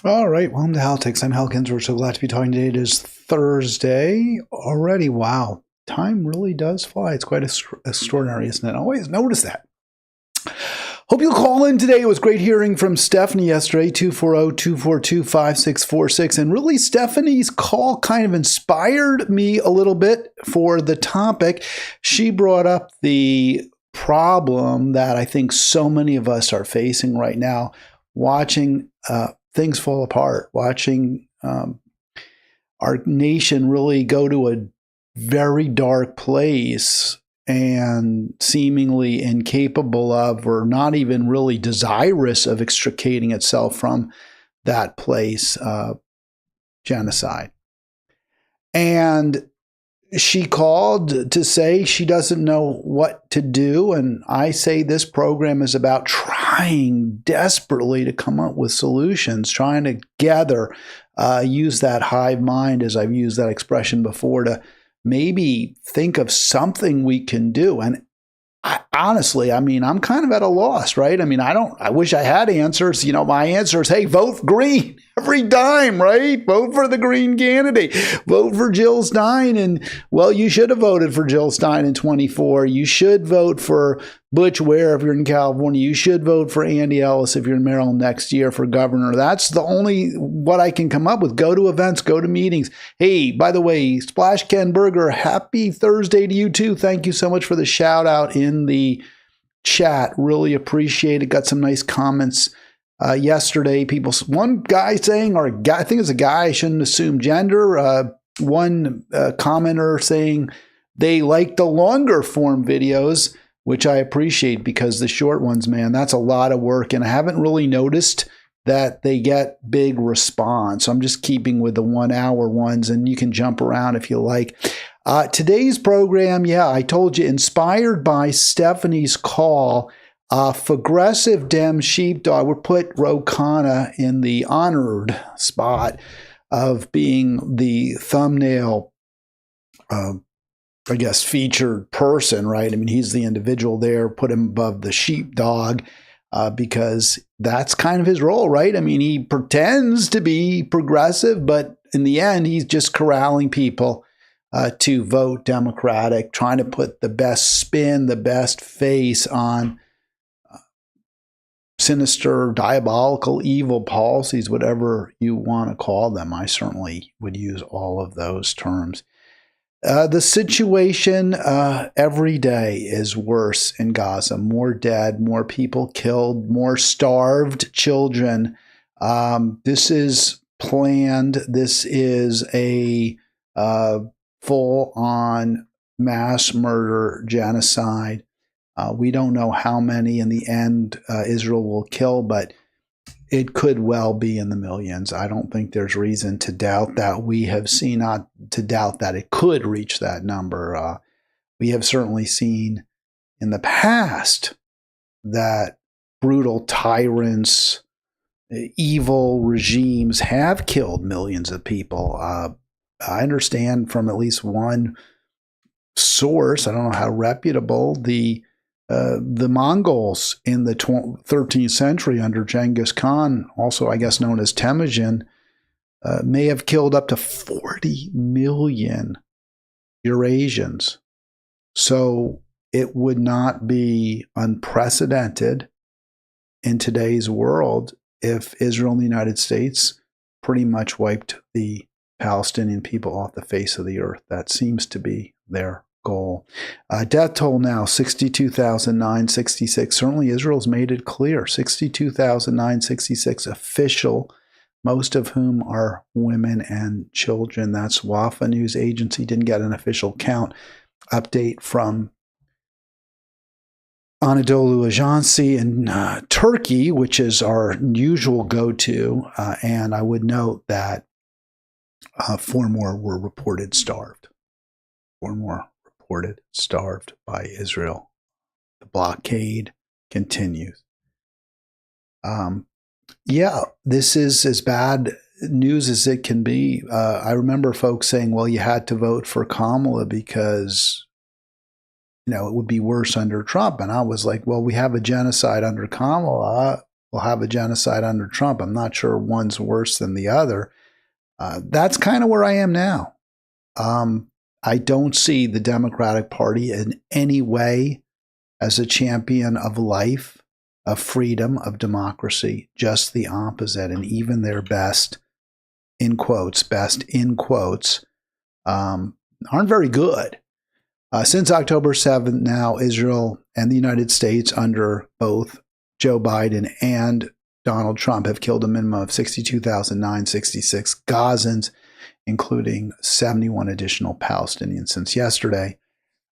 All right, welcome to Halitics. I'm Halkins. We're so glad to be talking today. It is Thursday already. Wow, time really does fly. It's quite extraordinary, isn't it? I always notice that. Hope you'll call in today. It was great hearing from Stephanie yesterday, 240-242-5646. And really, Stephanie's call kind of inspired me a little bit for the topic. She brought up the problem that I think so many of us are facing right now, watching things fall apart, watching our nation really go to a very dark place and seemingly incapable of, or not even really desirous of, extricating itself from that place, genocide. And she called to say she doesn't know what to do. And I say this program is about trying desperately to come up with solutions, trying to gather, use that hive mind, as I've used that expression before, to maybe think of something we can do. And honestly, I'm kind of at a loss, right? I wish I had answers. My answer is, hey, vote green every time, right? Vote for the green candidate. Vote for Jill Stein. And, well, you should have voted for Jill Stein in 24. You should vote for Butch Ware if you're in California. You should vote for Andy Ellis if you're in Maryland next year for governor. That's the only what I can come up with. Go to events, go to meetings. Hey, by the way, Splash Ken Berger, happy Thursday to you too. Thank you so much for the shout out in the chat. Really appreciate it. Got some nice comments yesterday. One guy saying, or I think it's a guy, I shouldn't assume gender. One commenter saying they like the longer form videos, which I appreciate, because the short ones, man, that's a lot of work. And I haven't really noticed that they get big response. So I'm just keeping with the 1 hour ones, and you can jump around if you like. Today's program, I told you, inspired by Stephanie's call. Progressive Dem sheepdog. We put Khanna in the honored spot of being the thumbnail, featured person, right? He's the individual there. Put him above the sheepdog because that's kind of his role, right? He pretends to be progressive, but in the end, he's just corralling people to vote Democratic, trying to put the best spin, the best face on sinister, diabolical, evil policies, whatever you want to call them. I certainly would use all of those terms. The situation every day is worse in Gaza. More dead, more people killed, more starved children. This is planned. This is a full-on mass murder genocide. We don't know how many in the end Israel will kill, but it could well be in the millions. I don't think there's reason to doubt that. We have seen, not to doubt that it could reach that number. We have certainly seen in the past that brutal tyrants, evil regimes have killed millions of people. I understand from at least one source, I don't know how reputable, the Mongols in the 13th century under Genghis Khan, also I guess known as Temujin, may have killed up to 40 million Eurasians. So it would not be unprecedented in today's world if Israel and the United States pretty much wiped the Palestinian people off the face of the earth. That seems to be their goal. Death toll now, 62,966. Certainly Israel's made it clear. 62,966 official, most of whom are women and children. That's Wafa News Agency. Didn't get an official count. Update from Anadolu Ajansi in Turkey, which is our usual go-to. And I would note that 4 more were reported starved. 4 more reported starved by Israel. The blockade continues. This is as bad news as it can be. I remember folks saying, well, you had to vote for Kamala because, it would be worse under Trump. And I was like, well, we have a genocide under Kamala. we'll have a genocide under Trump. I'm not sure one's worse than the other. That's kind of where I am now. I don't see the Democratic Party in any way as a champion of life, of freedom, of democracy, just the opposite. And even their best in quotes, aren't very good. Since October 7th now, Israel and the United States under both Joe Biden and Donald Trump have killed a minimum of 62,966 Gazans, including 71 additional Palestinians since yesterday.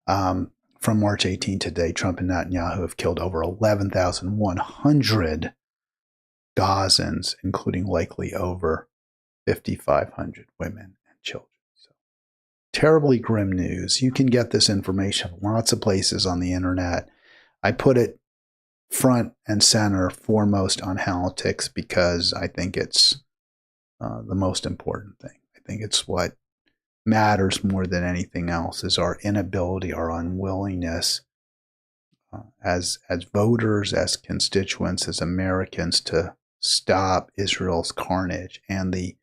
From March 18 to today, Trump and Netanyahu have killed over 11,100 Gazans, including likely over 5,500 women and children. So, terribly grim news. You can get this information lots of places on the internet. I put it front and center, foremost on Halitics because I think it's the most important thing. I think it's what matters more than anything else is our inability, our unwillingness as voters, as constituents, as Americans to stop Israel's carnage and the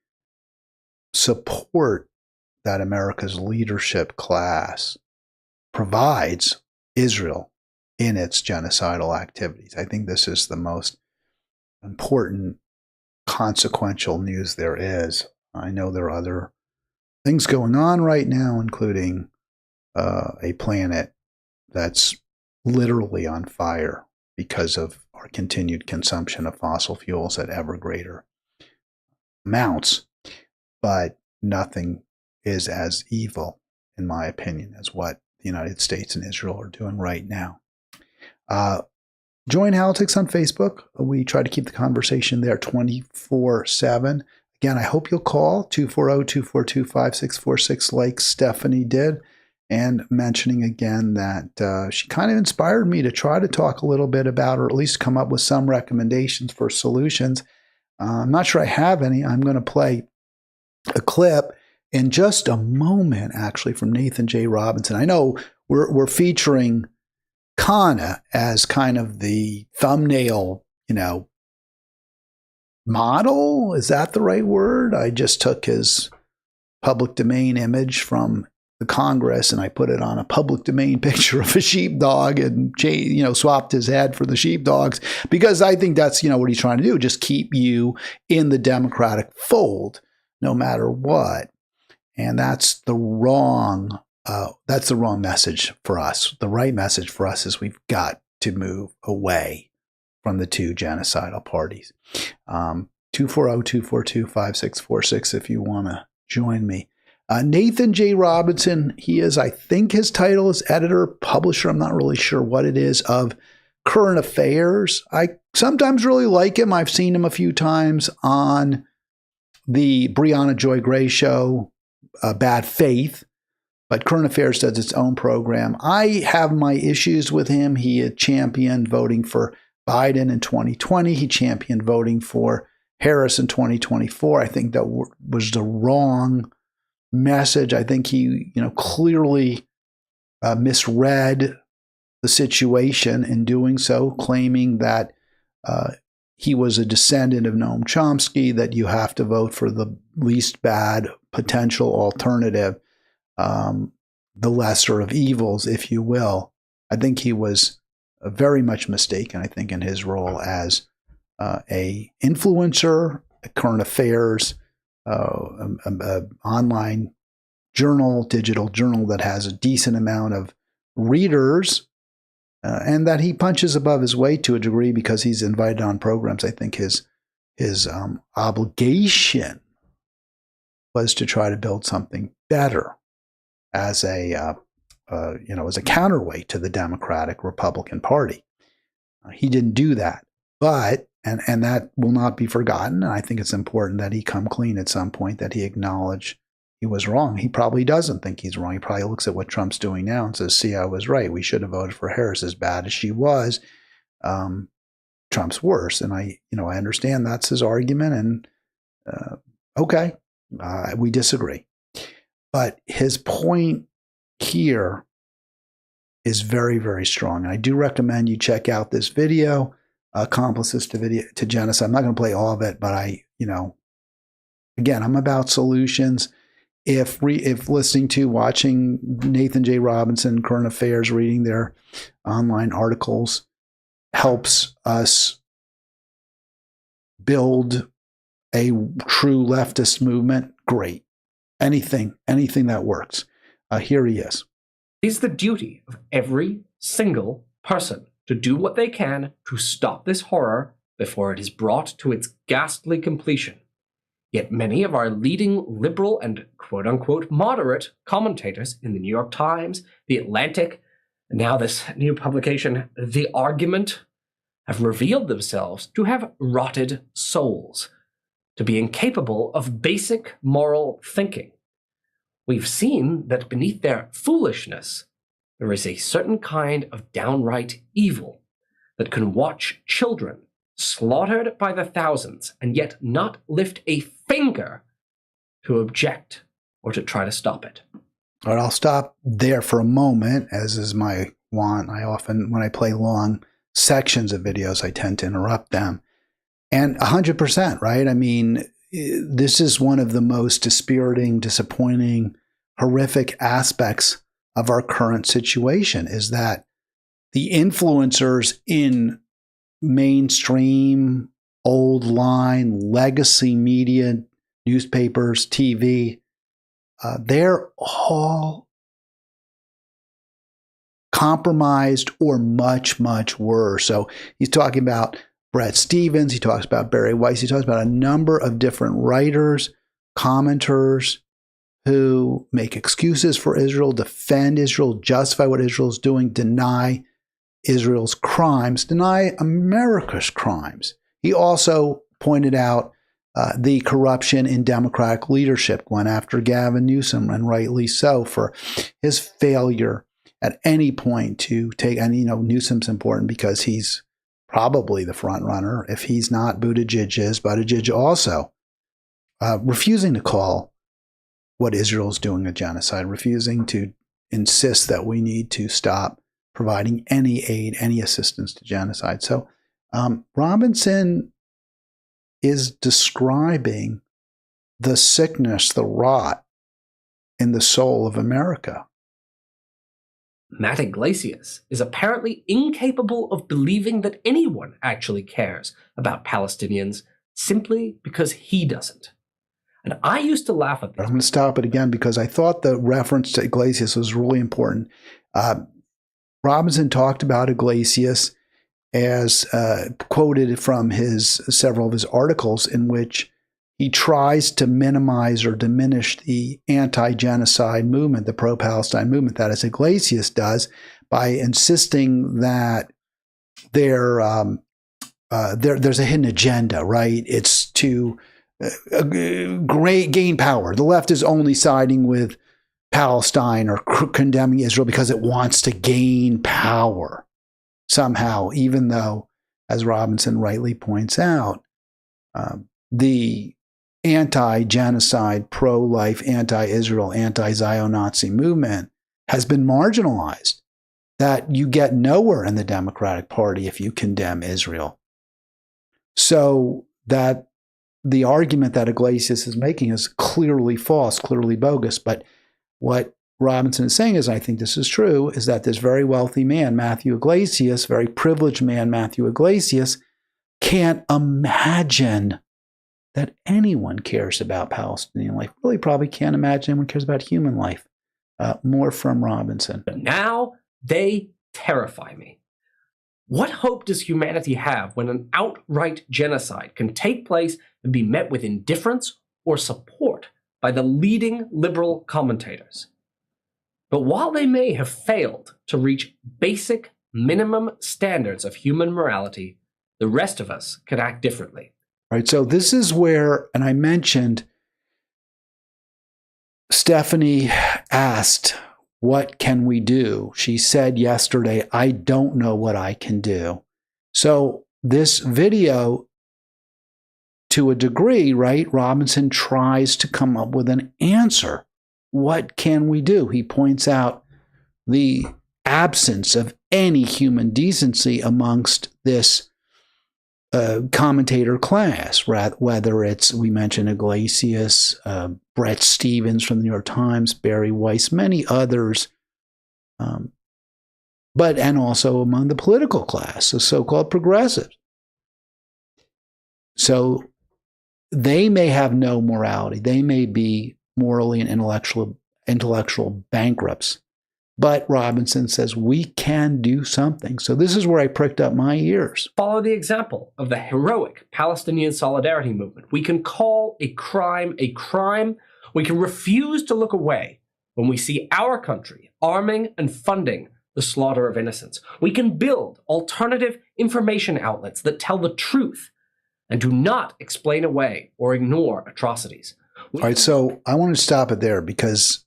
support that America's leadership class provides Israel in its genocidal activities. I think this is the most important, consequential news there is. I know there are other things going on right now, including a planet that's literally on fire because of our continued consumption of fossil fuels at ever greater amounts. But nothing is as evil, in my opinion, as what the United States and Israel are doing right now. Join Halitics on Facebook. We try to keep the conversation there 24/7. Again, I hope you'll call 240-242-5646 like Stephanie did, and mentioning again that she kind of inspired me to try to talk a little bit about, or at least come up with some recommendations for solutions. I'm not sure I have any. I'm going to play a clip in just a moment, actually, from Nathan J. Robinson. I know we're featuring Khanna as kind of the thumbnail, model. Is that the right word? I just took his public domain image from the Congress and I put it on a public domain picture of a sheepdog and swapped his head for the sheepdogs, because I think that's what he's trying to do, just keep you in the Democratic fold no matter what. And that's the wrong message for us. The right message for us is we've got to move away from the two genocidal parties. 240-242-5646 if you want to join me. Nathan J. Robinson, I think his title is editor, publisher, I'm not really sure what it is, of Current Affairs. I sometimes really like him. I've seen him a few times on the Brianna Joy Gray show, Bad Faith, but Current Affairs does its own program. I have my issues with him. He had championed voting for Biden in 2020. He championed voting for Harris in 2024. I think that was the wrong message. I think he, clearly misread the situation in doing so, claiming that he was a descendant of Noam Chomsky, that you have to vote for the least bad potential alternative, the lesser of evils, if you will. I think he was very much mistaken, I think, in his role as a influencer, a Current Affairs, an online journal, digital journal that has a decent amount of readers, and that he punches above his weight to a degree because he's invited on programs. I think his obligation was to try to build something better as a counterweight to the Democratic Republican Party. He didn't do that, but and that will not be forgotten. And I think it's important that he come clean at some point, that he acknowledge he was wrong. He probably doesn't think he's wrong. He probably looks at what Trump's doing now and says, "See, I was right. We should have voted for Harris. As bad as she was, Trump's worse." And I understand that's his argument. And okay, we disagree, but his point here is very, very strong. And I do recommend you check out this video. accomplices to genocide. I'm not going to play all of it, but again, I'm about solutions. If listening to, watching Nathan J. Robinson, Current Affairs, reading their online articles helps us build a true leftist movement, great. Anything that works. Here he is. It is the duty of every single person to do what they can to stop this horror before it is brought to its ghastly completion. Yet many of our leading liberal and quote-unquote moderate commentators in the New York Times, The Atlantic, and now this new publication, The Argument, have revealed themselves to have rotted souls, to be incapable of basic moral thinking. We've seen that beneath their foolishness, there is a certain kind of downright evil that can watch children slaughtered by the thousands and yet not lift a finger to object or to try to stop it. All right, I'll stop there for a moment, as is my want. I often, when I play long sections of videos, I tend to interrupt them. And 100%, right? I mean, this is one of the most dispiriting, disappointing, horrific aspects of our current situation, is that the influencers in mainstream, old line, legacy media, newspapers, TV, they're all compromised or much, much worse. So he's talking about Brett Stevens, he talks about Barry Weiss, he talks about a number of different writers, commenters who make excuses for Israel, defend Israel, justify what Israel's doing, deny Israel's crimes, deny America's crimes. He also pointed out the corruption in Democratic leadership, went after Gavin Newsom, and rightly so, for his failure at any point to take, and Newsom's important because he's probably the front runner. If he's not, Buttigieg is. Buttigieg also refusing to call what Israel's doing a genocide, refusing to insist that we need to stop providing any aid, any assistance to genocide. So Robinson is describing the sickness, the rot in the soul of America. Matt Iglesias is apparently incapable of believing that anyone actually cares about Palestinians simply because he doesn't. And I used to laugh at this. I'm going to stop it again because I thought the reference to Iglesias was really important. Robinson talked about Iglesias as quoted from several of his articles in which he tries to minimize or diminish the anti-genocide movement, the pro-Palestine movement, that is, Iglesias does, by insisting that there's a hidden agenda, right? It's to gain power. The left is only siding with Palestine or condemning Israel because it wants to gain power somehow, even though, as Robinson rightly points out, the anti-genocide, pro-life, anti-Israel, anti-Zio-Nazi movement has been marginalized, that you get nowhere in the Democratic Party if you condemn Israel. So that the argument that Iglesias is making is clearly false, clearly bogus. But what Robinson is saying is, I think this is true, is that this very wealthy man, Matthew Iglesias, very privileged man, Matthew Iglesias, can't imagine that anyone cares about Palestinian life. Really probably can't imagine anyone cares about human life. More from Robinson. But now they terrify me. What hope does humanity have when an outright genocide can take place and be met with indifference or support by the leading liberal commentators? But while they may have failed to reach basic minimum standards of human morality, the rest of us can act differently. Right, so this is where, and I mentioned, Stephanie asked, what can we do? She said yesterday, I don't know what I can do. So this video, to a degree, right, Robinson tries to come up with an answer. What can we do? He points out the absence of any human decency amongst this commentator class, whether it's, we mentioned Iglesias, Brett Stevens from the New York Times, Barry Weiss, many others, and also among the political class, the so-called progressives. So they may have no morality. They may be morally and intellectual bankrupts. But Robinson says we can do something. So this is where I pricked up my ears. Follow the example of the heroic Palestinian solidarity movement. We can call a crime a crime. We can refuse to look away when we see our country arming and funding the slaughter of innocents. We can build alternative information outlets that tell the truth and do not explain away or ignore atrocities. All right, so I want to stop it there because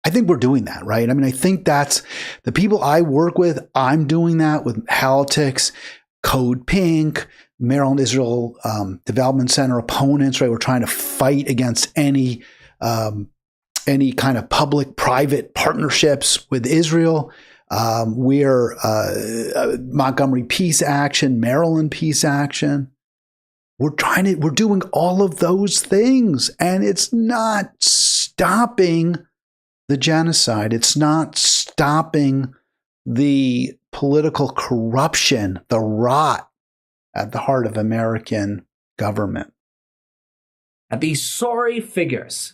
I think we're doing that, right? I mean, I think that's the people I work with. I'm doing that with Halitics, Code Pink, Maryland Israel Development Center opponents, right? We're trying to fight against any kind of public-private partnerships with Israel. We're Montgomery Peace Action, Maryland Peace Action. We're doing all of those things, and it's not stopping the genocide. It's not stopping the political corruption, the rot at the heart of American government. And these sorry figures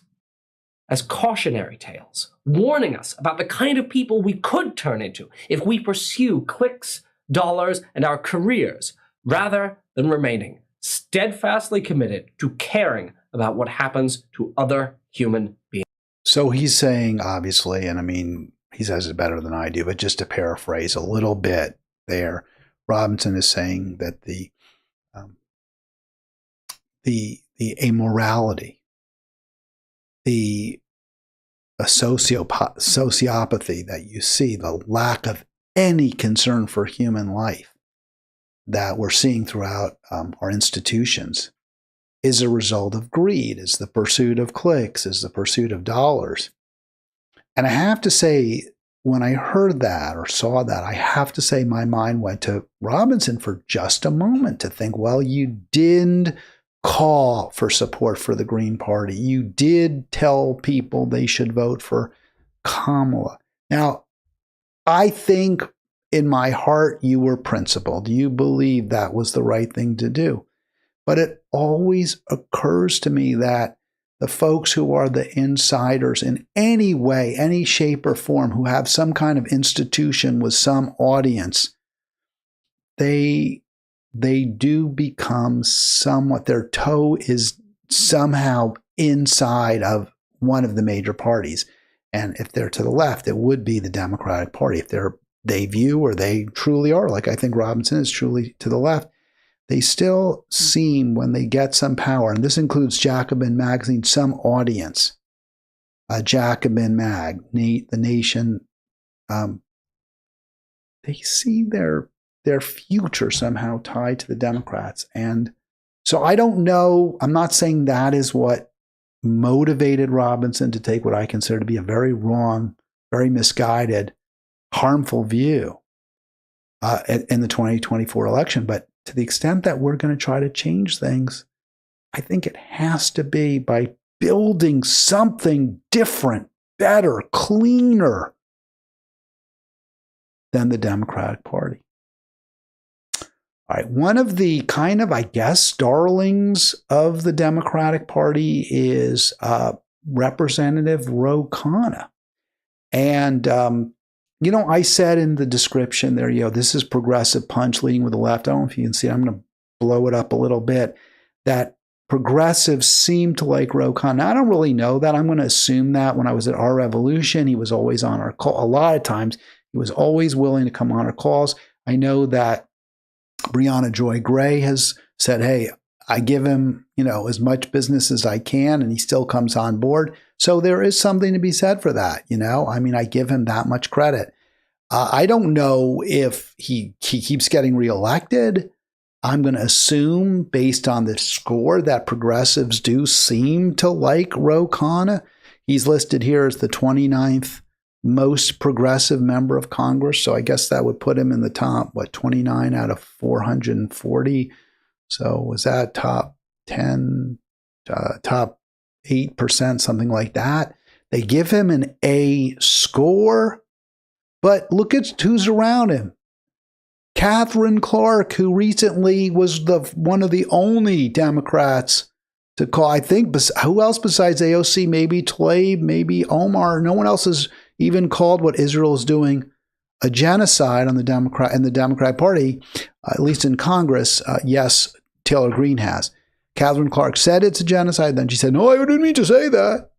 as cautionary tales, warning us about the kind of people we could turn into if we pursue clicks, dollars, and our careers, rather than remaining steadfastly committed to caring about what happens to other human beings. So he's saying, obviously, and I mean, he says it better than I do, but just to paraphrase a little bit there, Robinson is saying that the amorality, the sociopathy that you see, the lack of any concern for human life that we're seeing throughout our institutions is a result of greed, is the pursuit of clicks, is the pursuit of dollars. And I have to say, when I heard that or saw that, I have to say my mind went to Robinson for just a moment to think, well, you did call for support for the Green Party. You did tell people they should vote for Kamala. Now, I think in my heart you were principled. You believed that was the right thing to do. But it always occurs to me that the folks who are the insiders in any way, any shape or form, who have some kind of institution with some audience, they do become somewhat, their toe is somehow inside of one of the major parties. And if they're to the left, it would be the Democratic Party. If they view, or they truly are, like I think Robinson is truly to the left, they still seem, when they get some power, and this includes Jacobin Magazine, some audience, Jacobin Mag, The Nation, they see their future somehow tied to the Democrats. And so I don't know, I'm not saying that is what motivated Robinson to take what I consider to be a very wrong, very misguided, harmful view in the 2024 election. But to the extent that we're going to try to change things, I think it has to be by building something different, better, cleaner than the Democratic Party. All right, one of the kind of, I guess, darlings of the Democratic Party is Representative Ro Khanna. And I said in the description there, this is progressive punch leading with the left. I don't know if you can see it. I'm going to blow it up a little bit. That progressives seem to like Ro Khanna. Now, I don't really know that. I'm going to assume that when I was at Our Revolution, he was always on our call. A lot of times, he was always willing to come on our calls. I know that Brianna Joy Gray has said, hey, I give him, as much business as I can, and he still comes on board. So there is something to be said for that. I give him that much credit. I don't know if he keeps getting reelected. I'm going to assume, based on the score, that progressives do seem to like Ro Khanna. He's listed here as the 29th most progressive member of Congress. So I guess that would put him in the top, 29 out of 440. So was that top 10, top 8%, something like that? They give him an A score, but look at who's around him. Catherine Clark, who recently was one of the only Democrats to call, I think, who else besides AOC, maybe Tlaib, maybe Omar, no one else has even called what Israel is doing a genocide on the Democrat Party, at least in Congress. Yes, Taylor Greene has. Catherine Clark said it's a genocide. Then she said, no, I didn't mean to say that.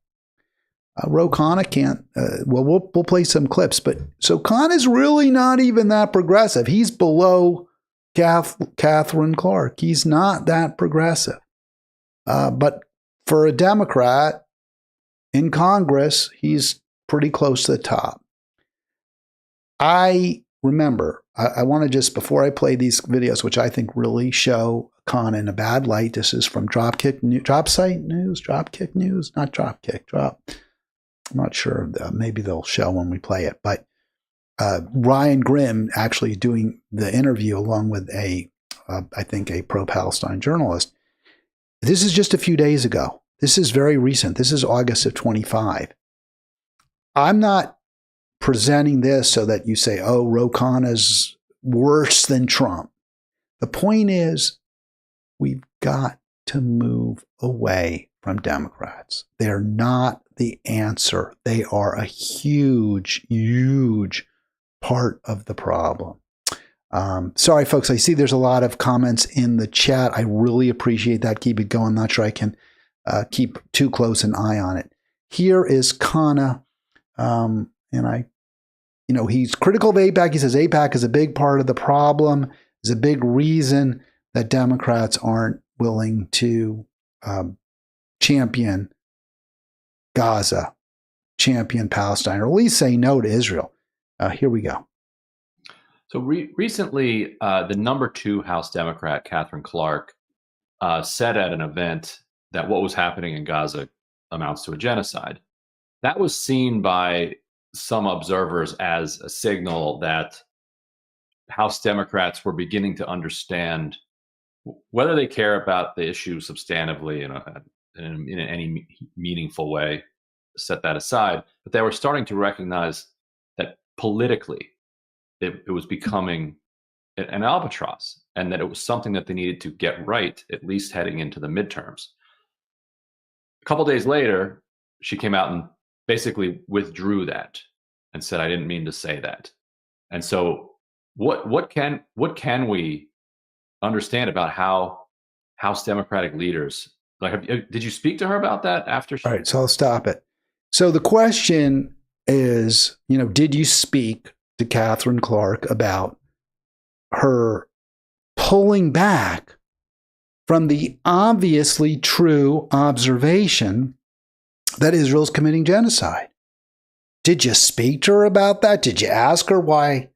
Khanna can't. We'll play some clips. But so Khanna's really not even that progressive. He's below Catherine Clark. He's not that progressive. But for a Democrat in Congress, he's pretty close to the top. I remember, I want to just, before I play these videos, which I think really show Khanna in a bad light. This is from Dropkick News. I'm not sure. Maybe they'll show when we play it. But Ryan Grimm actually doing the interview along with I think a pro-Palestine journalist. This is just a few days ago. This is very recent. This is August of 25. I'm not presenting this so that you say, oh, Ro Khanna's worse than Trump. The point is, we've got to move away from Democrats. They're not the answer. They are a huge, huge part of the problem. Sorry, folks. I see there's a lot of comments in the chat. I really appreciate that. Keep it going. Not sure I can keep too close an eye on it. Here is Khanna. He's critical of AIPAC. He says AIPAC is a big part of the problem, is a big reason that Democrats aren't willing to champion Gaza, champion Palestine, or at least say no to Israel. Here we go. So recently, the number 2 House Democrat, Catherine Clark, said at an event that what was happening in Gaza amounts to a genocide. That was seen by some observers as a signal that House Democrats were beginning to understand whether they care about the issue substantively in any meaningful way, set that aside, but they were starting to recognize that politically it was becoming an albatross, and that it was something that they needed to get right, at least heading into the midterms. A couple days later, she came out and basically withdrew that and said, I didn't mean to say that. And so what can we understand about how House Democratic leaders, did you speak to her about that after she? All right, so I'll stop it. So the question is, did you speak to Catherine Clark about her pulling back from the obviously true observation that Israel's committing genocide? Did you speak to her about that? Did you ask her why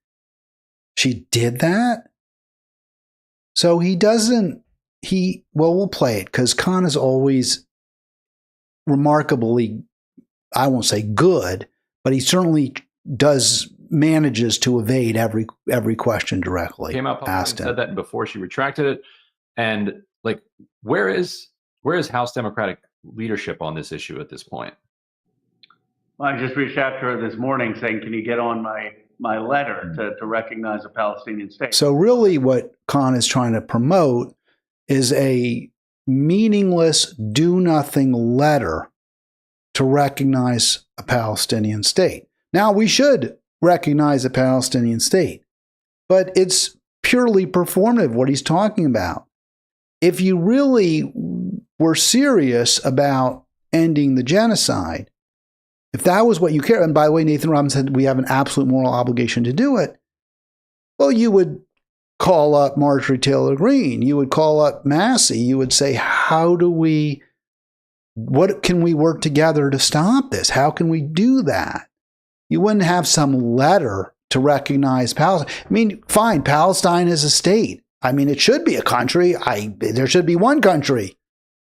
she did that? So we'll play it because Khan is always remarkably, I won't say good, but he certainly manages to evade every question directly. Came out publicly and said that before she retracted it. And where is House Democratic leadership on this issue at this point? Well, I just reached out to her this morning saying, can you get on my letter to recognize a Palestinian state? So really what Khan is trying to promote is a meaningless, do-nothing letter to recognize a Palestinian state. Now, we should recognize a Palestinian state, but it's purely performative, what he's talking about. If you really were serious about ending the genocide, if that was what you care, and by the way, Nathan Robbins said we have an absolute moral obligation to do it, well, you would call up Marjorie Taylor Greene, you would call up Massey, you would say, what can we work together to stop this? How can we do that? You wouldn't have some letter to recognize Palestine. I mean, fine, Palestine is a state. I mean, it should be a country. There should be one country.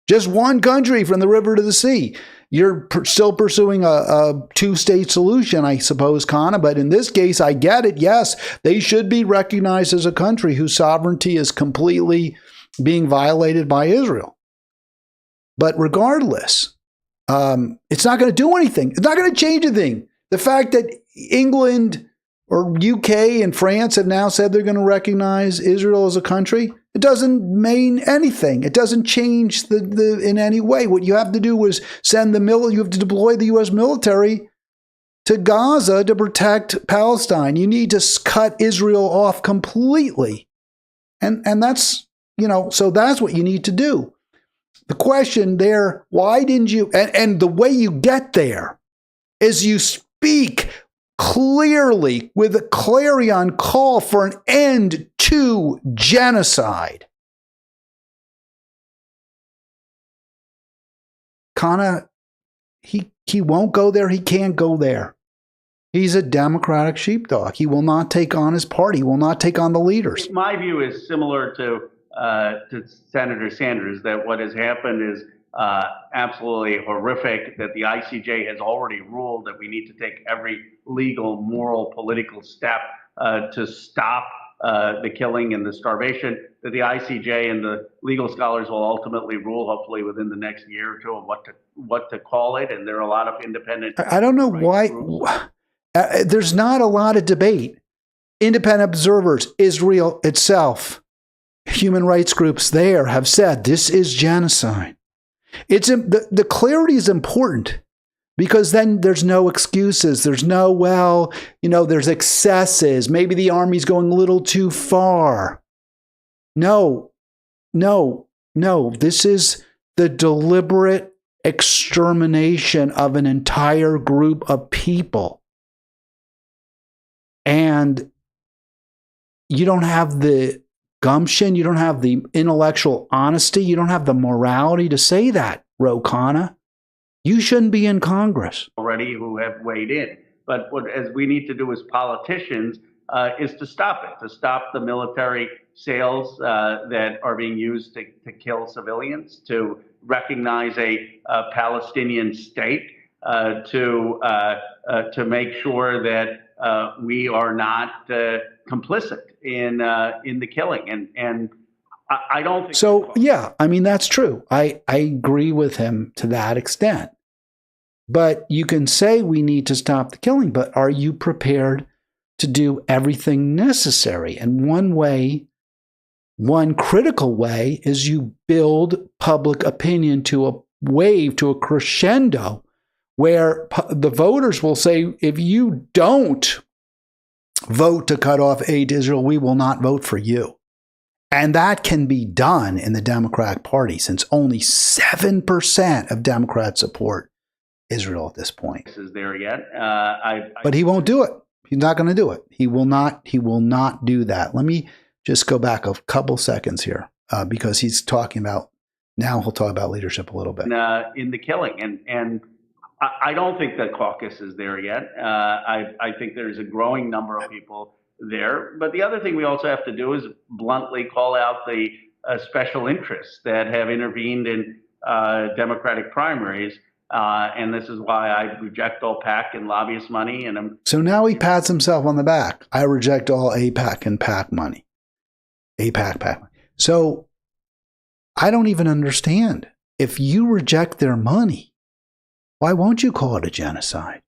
Just one country from the river to the sea. you're still pursuing a two-state solution, I suppose, Khanna. But in this case, I get it. Yes, they should be recognized as a country whose sovereignty is completely being violated by Israel. But regardless, it's not going to do anything. It's not going to change anything. The fact that England or UK and France have now said they're going to recognize Israel as a country, it doesn't mean anything. It doesn't change the in any way. What you have to do is you have to deploy the U.S. military to Gaza to protect Palestine. You need to cut Israel off completely. And that's, so that's what you need to do. The question there, why didn't you, and the way you get there is you speak clearly with a clarion call for an end to genocide. Khanna, he won't go there. He can't go there. He's a Democratic sheepdog. He will not take on his party. He will not take on the leaders. My view is similar to Senator Sanders, that what has happened is absolutely horrific, that the ICJ has already ruled that we need to take every legal, moral, political step to stop the killing and the starvation, that the ICJ and the legal scholars will ultimately rule, hopefully within the next year or two, on what to call it. And there are a lot of independent... I don't know why... there's not a lot of debate. Independent observers, Israel itself, human rights groups there have said this is genocide. The clarity is important because then there's no excuses. There's no, there's excesses. Maybe the army's going a little too far. No. This is the deliberate extermination of an entire group of people. And you don't have the gumption, you don't have the intellectual honesty, you don't have the morality to say that, Ro Khanna. You shouldn't be in Congress. Already who have weighed in. But as we need to do as politicians is to stop it, to stop the military sales that are being used to kill civilians, to recognize a Palestinian state, to make sure that we are not complicit in the killing, and I don't think so. Yeah, I mean that's true. I agree with him to that extent. But you can say we need to stop the killing, but are you prepared to do everything necessary? And one critical way is you build public opinion to a wave, to a crescendo, where the voters will say, if you don't vote to cut off aid to Israel, we will not vote for you. And that can be done in the Democratic Party, since only 7% of Democrats support Israel at this point. Is there yet? But he won't do it. He's not going to do it. He will not do that. Let me just go back a couple seconds here because he's talking about, now he'll talk about leadership a little bit. In the killing. And I don't think the caucus is there yet. I think there's a growing number of people there. But the other thing we also have to do is bluntly call out the special interests that have intervened in Democratic primaries. And this is why I reject all PAC and lobbyist money. So now he pats himself on the back. I reject all APAC and PAC money. APAC, PAC money. So I don't even understand. If you reject their money, why won't you call it a genocide?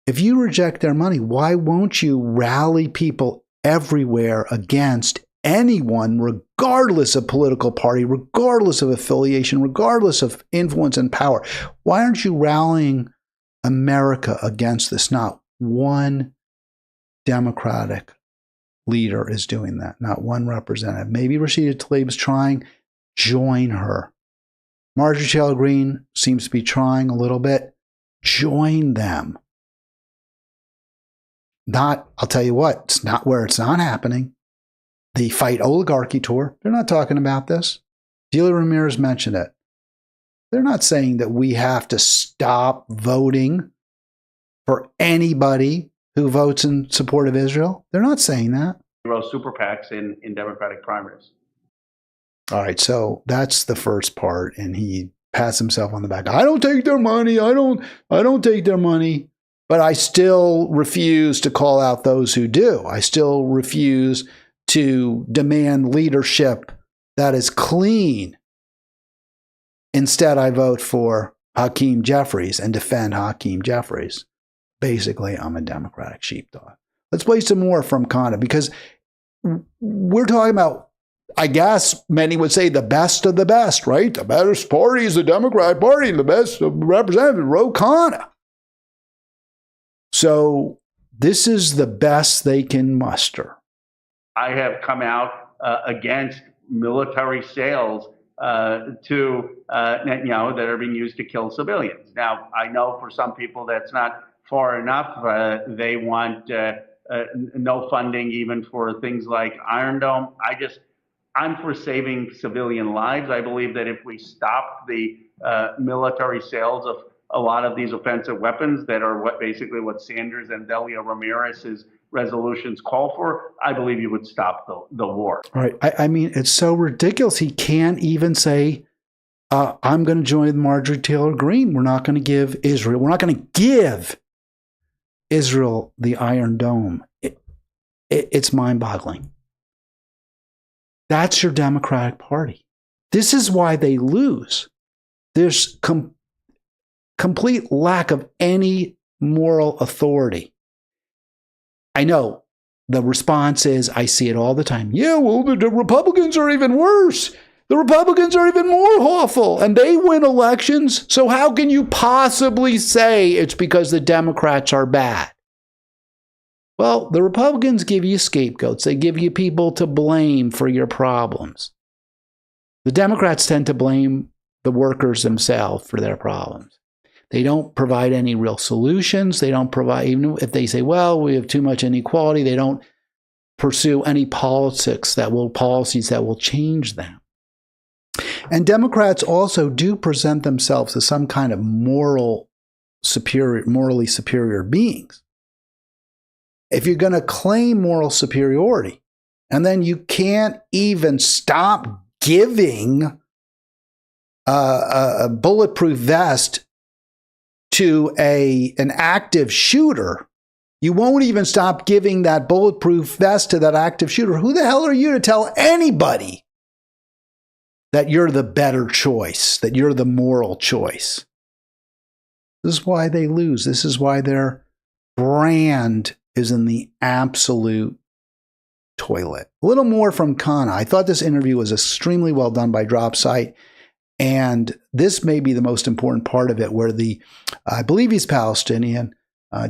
If you reject their money, why won't you rally people everywhere against anyone, regardless of political party, regardless of affiliation, regardless of influence and power? Why aren't you rallying America against this? Not one Democratic leader is doing that. Not one representative. Maybe Rashida Tlaib is trying. Join her. Marjorie Taylor Greene seems to be trying a little bit. Join them. I'll tell you what, it's not where it's not happening. The Fight Oligarchy Tour, they're not talking about this. Delia Ramirez mentioned it. They're not saying that we have to stop voting for anybody who votes in support of Israel. They're not saying that. Super PACs in Democratic primaries. All right, so that's the first part, and he pats himself on the back. I don't take their money. I don't take their money. But I still refuse to call out those who do. I still refuse to demand leadership that is clean. Instead, I vote for Hakeem Jeffries and defend Hakeem Jeffries. Basically, I'm a Democratic sheepdog. Let's play some more from Khanna, because we're talking about, I guess many would say, the best of the best, right? The best party is the Democratic Party, and the best representative, Ro Khanna. So this is the best they can muster. I have come out against military sales to that are being used to kill civilians. Now, I know for some people that's not far enough. They want no funding even for things like Iron Dome. I'm for saving civilian lives. I believe that if we stop the military sales of a lot of these offensive weapons that are basically what Sanders and Delia Ramirez's resolutions call for, I believe you would stop the war. All right. I mean, it's so ridiculous. He can't even say, I'm going to join Marjorie Taylor Greene. We're not going to give Israel the Iron Dome. It's mind-boggling. That's your Democratic Party. This is why they lose. There's complete lack of any moral authority. I know the response is, I see it all the time. Yeah, well, the Republicans are even worse. The Republicans are even more awful, and they win elections. So how can you possibly say it's because the Democrats are bad? Well, the Republicans give you scapegoats. They give you people to blame for your problems. The Democrats tend to blame the workers themselves for their problems. They don't provide any real solutions. They don't provide, even if they say, well, we have too much inequality, they don't pursue any policies that will change them. And Democrats also do present themselves as some kind of morally superior beings. If you're going to claim moral superiority, and then you can't even stop giving a bulletproof vest to an active shooter, you won't even stop giving that bulletproof vest to that active shooter. Who the hell are you to tell anybody that you're the better choice, that you're the moral choice? This is why they lose. This is why their brand is in the absolute toilet. A little more from Khanna. I thought this interview was extremely well done by Dropsite. And this may be the most important part of it, where I believe he's Palestinian,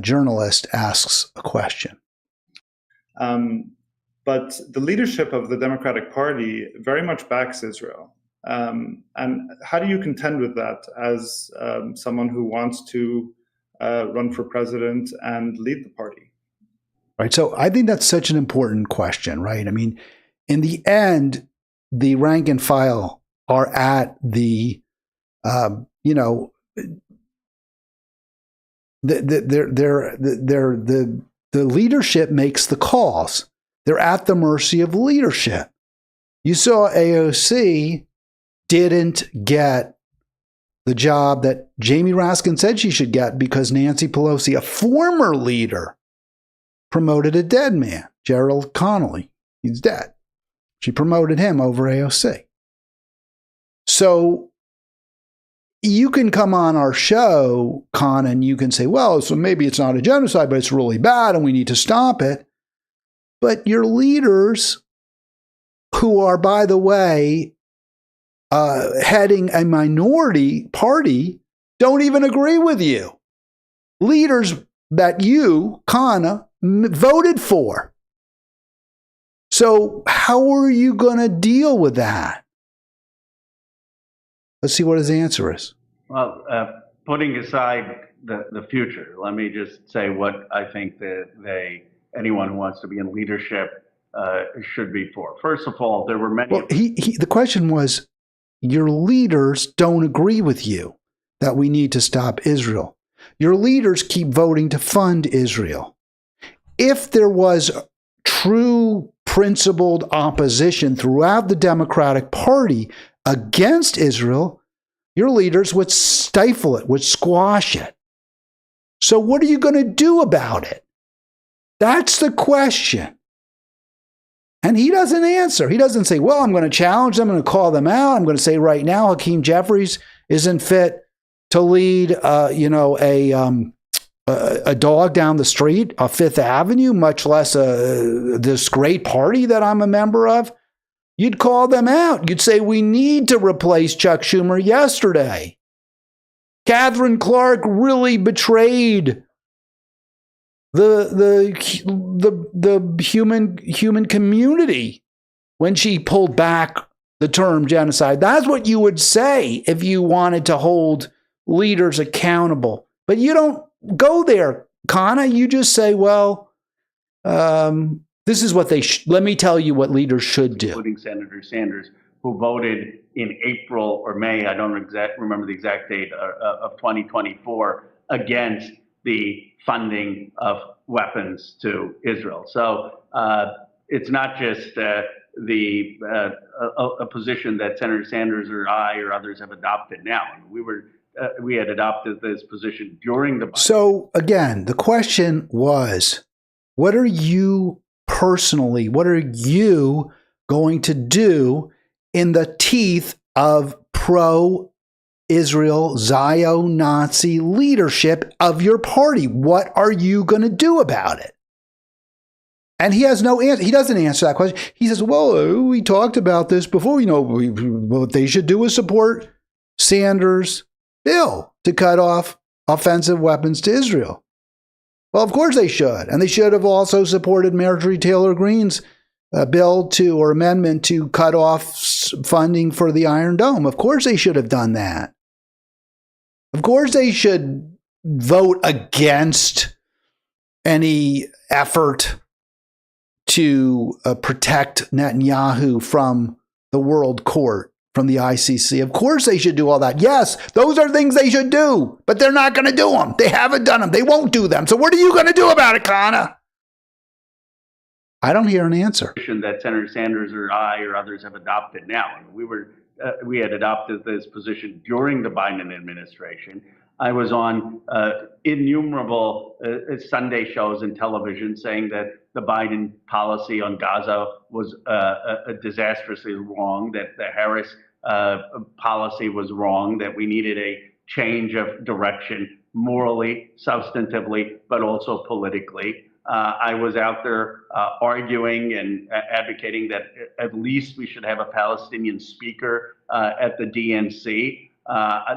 journalist asks a question. But the leadership of the Democratic Party very much backs Israel. And how do you contend with that as someone who wants to run for president and lead the party? Right. So I think that's such an important question, right? I mean, in the end, the rank and file are at the leadership makes the calls. They're at the mercy of leadership. You saw AOC didn't get the job that Jamie Raskin said she should get because Nancy Pelosi, a former leader, promoted a dead man, Gerald Connolly. He's dead. She promoted him over AOC. So you can come on our show, Khanna, and you can say, well, so maybe it's not a genocide, but it's really bad and we need to stop it. But your leaders, who are, by the way, heading a minority party, don't even agree with you. Leaders that you, Khanna, voted for. So how are you going to deal with that? Let's see what his answer is. Well, putting aside the future, let me just say what I think that anyone who wants to be in leadership should be for. First of all, there were many. Well, the question was, your leaders don't agree with you that we need to stop Israel. Your leaders keep voting to fund Israel. If there was true principled opposition throughout the Democratic Party against Israel, Your leaders would stifle it, would squash it. So what are you going to do about it? That's the question. And he doesn't answer. He doesn't say, well, I'm going to challenge them. I'm going to call them out. I'm going to say right now, Hakeem Jeffries isn't fit to lead, a dog down the street of Fifth Avenue, much less this great party that I'm a member of. You'd call them out. You'd say, we need to replace Chuck Schumer yesterday. Catherine Clark really betrayed the human community when she pulled back the term genocide. That's what you would say if you wanted to hold leaders accountable. But you don't go there, Khanna. You just say, well, this is what let me tell you what leaders should do. Including Senator Sanders, who voted in April or May, I don't remember the exact date, of 2024, against the funding of weapons to Israel. So it's not just a position that Senator Sanders or I or others have adopted now. We had adopted this position during the Biden. So again, the question was, what are you going to do in the teeth of pro-Israel Zio-Nazi leadership of your party? What are you going to do about it? And he has no answer. He doesn't answer that question. He says, well, we talked about this before. What they should do is support Sanders' bill to cut off offensive weapons to Israel. Well, of course they should. And they should have also supported Marjorie Taylor Greene's bill or amendment to cut off funding for the Iron Dome. Of course they should have done that. Of course they should vote against any effort to protect Netanyahu from the World Court, from the ICC. Of course they should do all that. Yes, those are things they should do, but they're not going to do them. They haven't done them. They won't do them. So what are you going to do about it, Khanna? I don't hear an answer. That Senator Sanders or I or others have adopted now. We had adopted this position during the Biden administration. I was on innumerable Sunday shows and television saying that the Biden policy on Gaza was disastrously wrong, that the Harris policy was wrong, that we needed a change of direction morally, substantively, but also politically. I was out there arguing and advocating that at least we should have a Palestinian speaker at the DNC.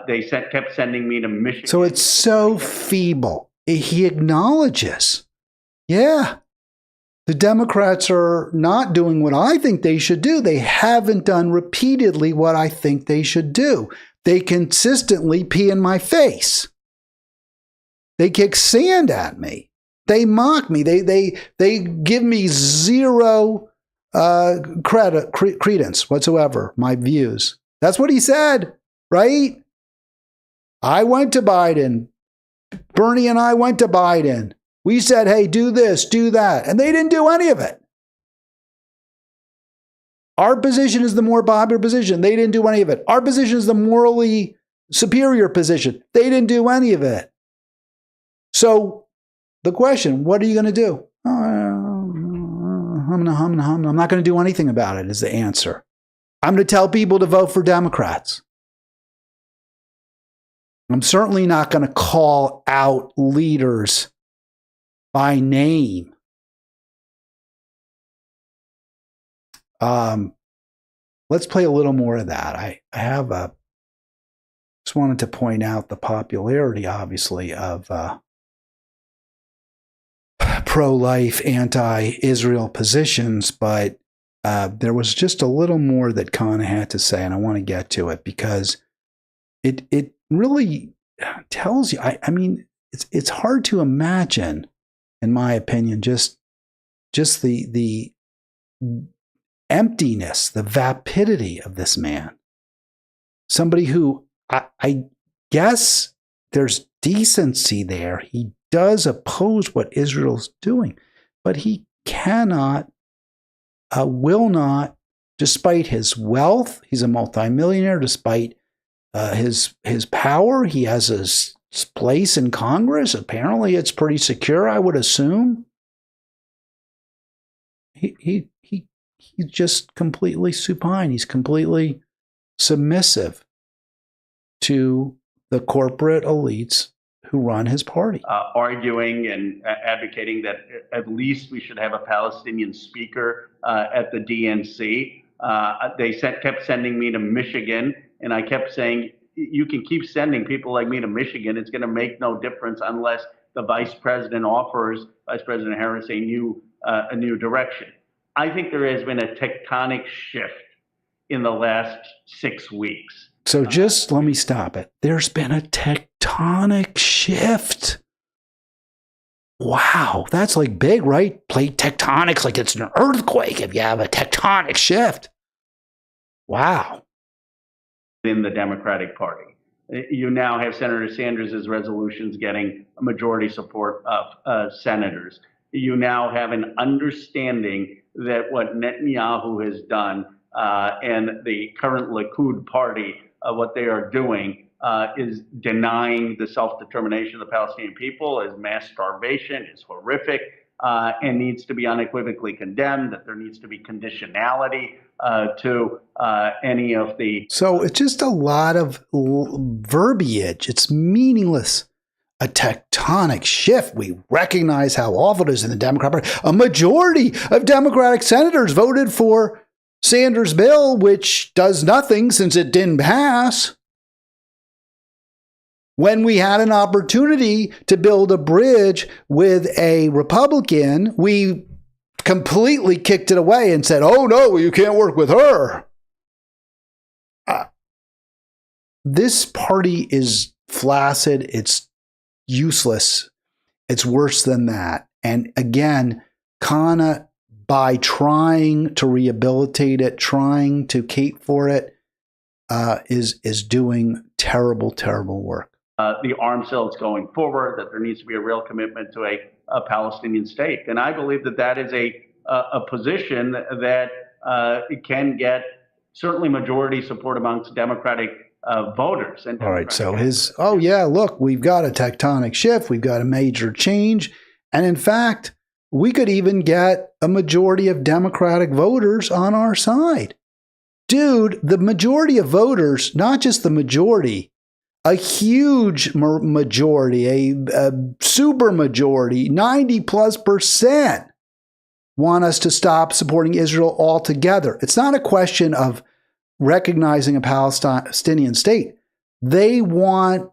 They kept sending me to Michigan. So it's so feeble. He acknowledges, yeah, the Democrats are not doing what I think they should do. They haven't done repeatedly what I think they should do. They consistently pee in my face. They kick sand at me. They mock me. They give me zero credence whatsoever, my views. That's what he said, right? I went to Biden. Bernie and I went to Biden. We said, hey, do this, do that. And they didn't do any of it. Our position is the more popular position. They didn't do any of it. Our position is the morally superior position. They didn't do any of it. So the question, what are you going to do? I'm not going to do anything about it is the answer. I'm going to tell people to vote for Democrats. I'm certainly not going to call out leaders by name. Let's play a little more of that. I just wanted to point out the popularity, obviously, of pro-life, anti-Israel positions, but there was just a little more that Khanna had to say, and I want to get to it because it really tells you. I mean, it's hard to imagine, in my opinion, just the emptiness, the vapidity of this man. Somebody who I guess there's decency there. He does oppose what Israel's doing, but he cannot, will not, despite his wealth, he's a multimillionaire, despite his power. He has his place in Congress. Apparently, it's pretty secure, I would assume. He's just completely supine. He's completely submissive to the corporate elites who run his party. Arguing and advocating that at least we should have a Palestinian speaker at the DNC. They kept sending me to Michigan, and I kept saying, you can keep sending people like me to Michigan. It's going to make no difference unless the vice president offers Vice President Harris a new direction. I think there has been a tectonic shift in the last 6 weeks. So just let me stop it. There's been a tectonic shift. Wow, that's like big, right? Plate tectonics, like it's an earthquake if you have a tectonic shift. Wow. In the Democratic Party, you now have Senator Sanders' resolutions getting a majority support of senators. You now have an understanding that what Netanyahu has done and the current Likud party, what they are doing is denying the self-determination of the Palestinian people, is mass starvation, is horrific, and needs to be unequivocally condemned, that there needs to be conditionality to any of the... So it's just a lot of verbiage. It's meaningless. A tectonic shift. We recognize how awful it is in the Democrat Party. A majority of Democratic senators voted for Sanders' bill, which does nothing since it didn't pass. When we had an opportunity to build a bridge with a Republican, we completely kicked it away and said, oh, no, you can't work with her. This party is flaccid. It's useless. It's worse than that. And again, Khanna, by trying to rehabilitate it, trying to cape for it, is doing terrible, terrible work. The arms sales going forward, that there needs to be a real commitment to a Palestinian state. And I believe that that is a position that can get certainly majority support amongst Democratic voters. And all right, so look, we've got a tectonic shift. We've got a major change. And in fact, we could even get a majority of Democratic voters on our side. Dude, the majority of voters, not just the majority, a huge majority, a super majority, 90+% want us to stop supporting Israel altogether. It's not a question of recognizing a Palestinian state. They want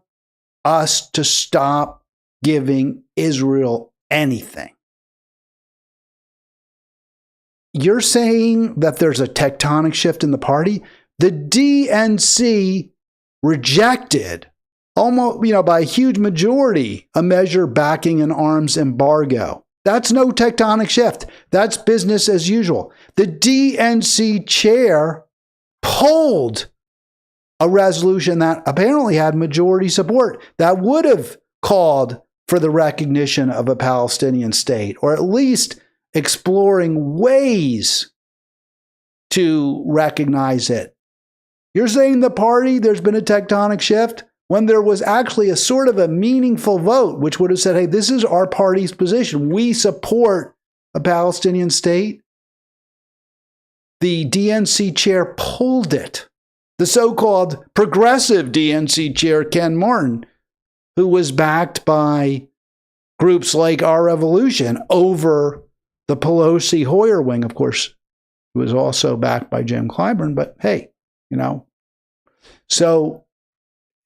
us to stop giving Israel anything. You're saying that there's a tectonic shift in the party? The DNC rejected, almost, by a huge majority, a measure backing an arms embargo. That's no tectonic shift. That's business as usual. The DNC chair pulled a resolution that apparently had majority support that would have called for the recognition of a Palestinian state, or at least exploring ways to recognize it. You're saying the party, there's been a tectonic shift when there was actually a sort of a meaningful vote, which would have said, hey, this is our party's position. We support a Palestinian state. The DNC chair pulled it. The so-called progressive DNC chair, Ken Martin, who was backed by groups like Our Revolution over the Pelosi-Hoyer wing, of course, was also backed by Jim Clyburn, but hey, So,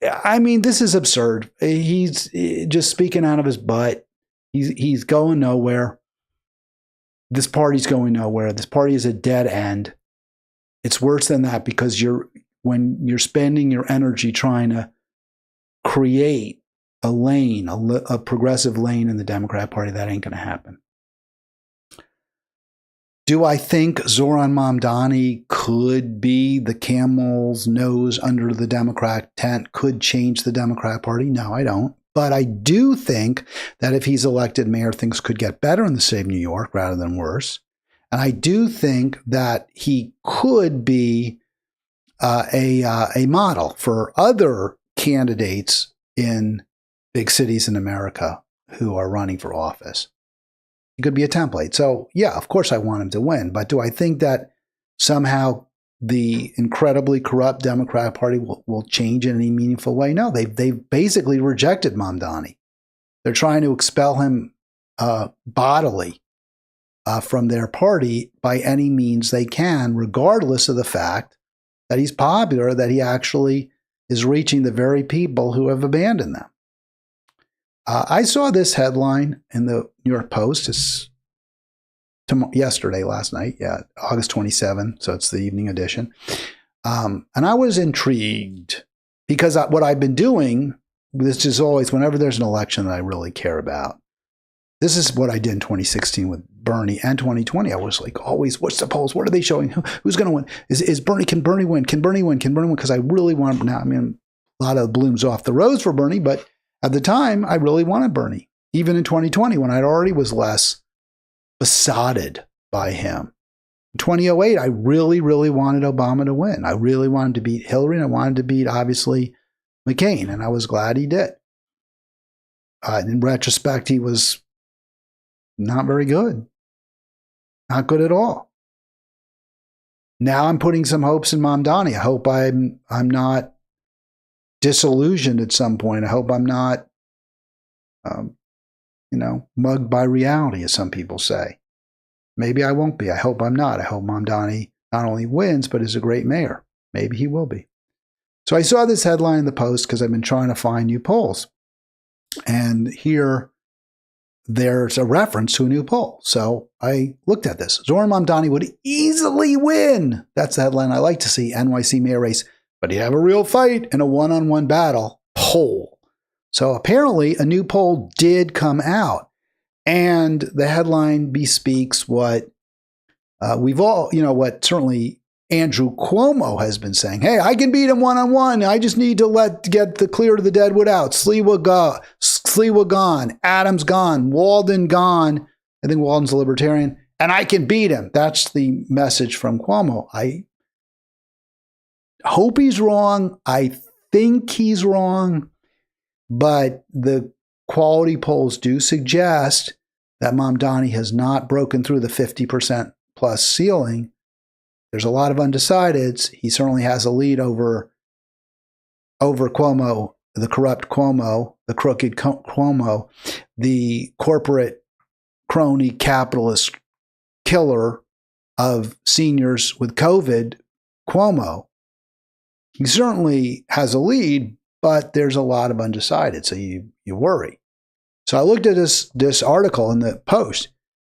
I mean, this is absurd. He's just speaking out of his butt. He's going nowhere. This party's going nowhere. This party is a dead end. It's worse than that because when you're spending your energy trying to create a lane, a progressive lane in the Democrat Party, that ain't going to happen. Do I think Zoran Mamdani could be the camel's nose under the Democrat tent, could change the Democrat Party? No, I don't. But I do think that if he's elected mayor, things could get better in the state of New York rather than worse. And I do think that he could be a model for other candidates in big cities in America who are running for office. It could be a template. So, yeah, of course I want him to win. But do I think that somehow the incredibly corrupt Democratic Party will change in any meaningful way? No, they've basically rejected Mamdani. They're trying to expel him bodily from their party by any means they can, regardless of the fact that he's popular, that he actually is reaching the very people who have abandoned them. I saw this headline in the New York Post. It's last night, August 27, so it's the evening edition. And I was intrigued because what I've been doing, this is always, whenever there's an election that I really care about, this is what I did in 2016 with Bernie and 2020. I was like, always, what's the polls? What are they showing? Who's going to win? Is Bernie? Can Bernie win? Can Bernie win? Can Bernie win? Because I really want now. I mean, a lot of blooms off the rose for Bernie, but at the time, I really wanted Bernie. Even in 2020, when I already was less besotted by him. In 2008, I really, really wanted Obama to win. I really wanted to beat Hillary, and I wanted to beat, obviously, McCain, and I was glad he did. In retrospect, he was not very good. Not good at all. Now I'm putting some hopes in Mamdani. I hope I'm not disillusioned at some point. I hope I'm not, mugged by reality, as some people say. Maybe I won't be. I hope I'm not. I hope Mamdani not only wins, but is a great mayor. Maybe he will be. So I saw this headline in the Post because I've been trying to find new polls. And here, there's a reference to a new poll. So I looked at this. Zohran Mamdani would easily win. That's the headline I like to see. NYC mayor race. But he'd have a real fight in a one-on-one battle poll. So apparently a new poll did come out. And the headline bespeaks what we've all, what certainly Andrew Cuomo has been saying. Hey, I can beat him one-on-one. I just need to get the clear to the deadwood out. Sliwa gone. Adams gone. Walden gone. I think Walden's a libertarian. And I can beat him. That's the message from Cuomo. I hope he's wrong. I think he's wrong. But the quality polls do suggest that Mamdani has not broken through the 50% plus ceiling. There's a lot of undecideds. He certainly has a lead over Cuomo, the corrupt Cuomo, the crooked Cuomo, the corporate crony capitalist killer of seniors with COVID, Cuomo. He certainly has a lead, but there's a lot of undecided, so you worry. So I looked at this article in the Post,